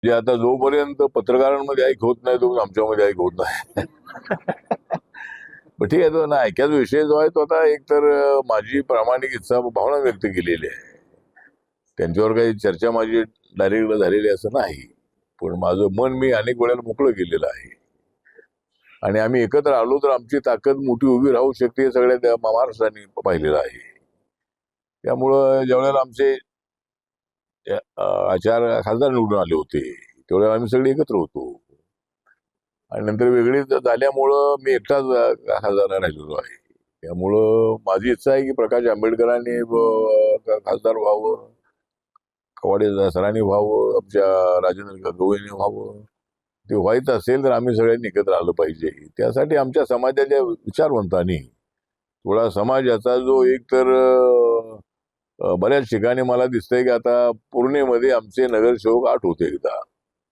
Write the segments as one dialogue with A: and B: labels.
A: म्हणजे आता जोपर्यंत पत्रकारांमध्ये ऐक होत नाही तो आमच्यामध्ये ऐक होत नाही. पण ठीक आहे, तो ना ऐक्याचा विषय जो आहे तो आता एकतर माझी प्रामाणिक इच्छा भावना व्यक्त केलेली आहे. त्यांच्यावर काही चर्चा माझी डायरेक्ट झालेली असं नाही, पण माझं मन मी अनेक वेळेला मोकळं केलेलं आहे. आणि आम्ही एकत्र आलो तर आमची ताकद मोठी उभी राहू शकते हे सगळ्या त्या महाराष्ट्राने पाहिलेलं आहे. त्यामुळं ज्यावेळेला आमचे आचार खासदार निवडून आले होते त्यावेळेला आम्ही सगळे एकत्र होतो. आणि नंतर वेगळी झाल्यामुळं मी एकटाच खासदार राहिलेलो आहे. त्यामुळं माझी इच्छा आहे की प्रकाश आंबेडकरांनी खासदार व्हावं, कवाडे सरांनी व्हावं, आमच्या राजेंद्र गवईंनी व्हावं. ते व्हायचं असेल तर आम्ही सगळ्यांनी एकत्र आलं पाहिजे. त्यासाठी आमच्या समाजाच्या विचारवंतांनी थोडा समाजाचा जो एक तर बऱ्याच ठिकाणी मला दिसतंय की आता पूर्णेमध्ये आमचे नगरसेवक 8 होते एकदा,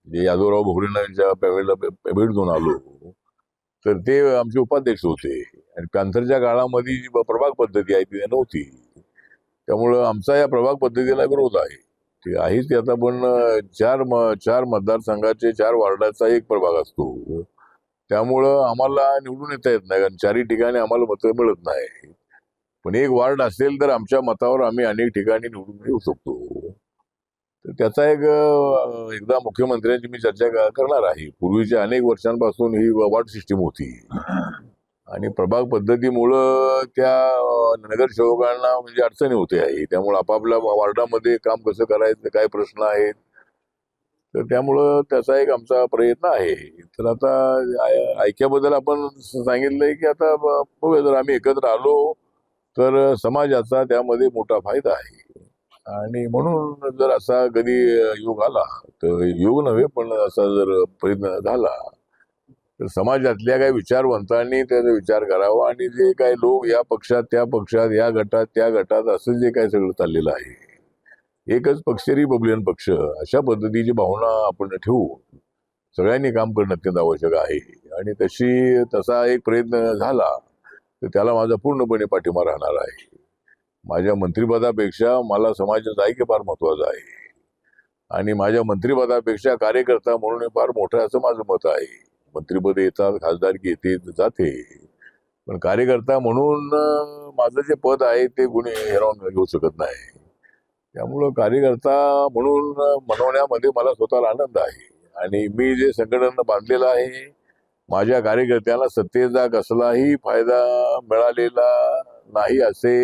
A: जे यादवराव भोगरेंना यांच्या वेळेला भेट घेऊन आलो तर ते आमचे उपाध्यक्ष होते. आणि पॅन्थरच्या काळामध्ये जी प्रभाग पद्धती आहे ती नव्हती. त्यामुळं आमचा या प्रभाग पद्धतीला विरोध आहे. ते आहेच ते आता, पण चार मतदारसंघाचे 4 वार्डाचा एक प्रभाग असतो. त्यामुळं आम्हाला निवडून येता येत नाही, कारण 4ही ठिकाणी आम्हाला मतं मिळत नाही. पण एक वार्ड असेल तर आमच्या मतावर आम्ही अनेक ठिकाणी निवडून येऊ शकतो. तर त्याचा एकदा मुख्यमंत्र्यांची मी चर्चा करणार आहे. पूर्वीच्या अनेक वर्षांपासून ही वार्ड सिस्टीम होती आणि प्रभाग पद्धतीमुळं त्या नगरसेवकांना म्हणजे अडचणी होते आहे. त्यामुळे आपापल्या वार्डामध्ये काम कसं करायचं, काय प्रश्न आहेत, तर त्यामुळं त्याचा एक आमचा प्रयत्न आहे. तर आता ऐक्याबद्दल आपण सांगितलंय की आता बघूया, जर आम्ही एकत्र आलो तर समाजाचा त्यामध्ये मोठा फायदा आहे. आणि म्हणून जर असा कधी योग आला, तर योग नव्हे पण असा जर प्रयत्न झाला तर समाजातल्या काही विचारवंतांनी त्याचा विचार करावा. आणि जे काही लोक या पक्षात त्या पक्षात, या गटात त्या गटात, असं जे काही सगळं चाललेलं आहे, एकच पक्ष रिपब्लिकन पक्ष, अशा पद्धतीची भावना आपण ठेवू सगळ्यांनी काम करणं अत्यंत आवश्यक आहे. आणि तसा एक प्रयत्न झाला तर त्याला माझा पूर्णपणे पाठिंबा राहणार आहे. माझ्या मंत्रिपदापेक्षा मला समाजाचं ऐक्य फार महत्वाचं आहे. आणि माझ्या मंत्रिपदापेक्षा कार्यकर्ता म्हणून हे फार मोठं असं माझं मत आहे. मंत्रिपद येतात, खासदारकी येते जाते, पण कार्यकर्ता म्हणून माझं जे पद आहे ते कुणी हिरावून घेऊ शकत नाही. त्यामुळं कार्यकर्ता म्हणून म्हणवण्यामध्ये मला स्वतःला आनंद आहे. आणि मी जे संघटना बांधलेलं आहे, माझ्या कार्यकर्त्यांना सत्तेचा कसलाही फायदा मिळालेला नाही असे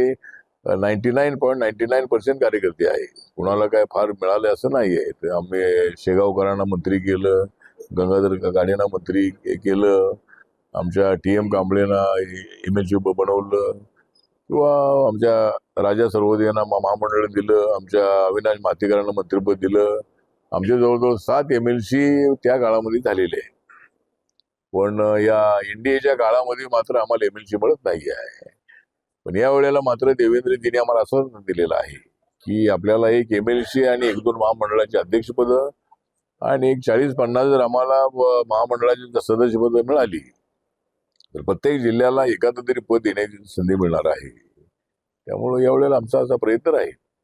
A: 99.99% कार्यकर्ते आहे. कुणाला काय फार मिळाले असं नाहीये. तर आम्ही शेगावकरांना मंत्री केलं, गंगाधर गाडेंना मंत्री केलं, आमच्या TM कांबळेंना MLC बनवलं, किंवा आमच्या राजा सर्वोदयांना महामंडळ दिलं, आमच्या अविनाश मातेकरांना मंत्रिपद दिलं. आमचे जवळजवळ 7 MLC त्या काळामध्ये झालेले आहे. पण या NDAच्या काळामध्ये मात्र आम्हाला MLC मिळत नाही आहे. पण या वेळेला मात्र देवेंद्रजींनी आम्हाला आश्वासन दिलेलं आहे की आपल्याला एक MLC आणि 1-2 महामंडळाचे अध्यक्षपद आणि एक 40-50 जर आम्हाला महामंडळाची सदस्यपद मिळाली तर प्रत्येक जिल्ह्याला एखादं तरी पद देण्याची संधी मिळणार आहे. त्यामुळे यावेळेला आमचा असा प्रयत्न आहे.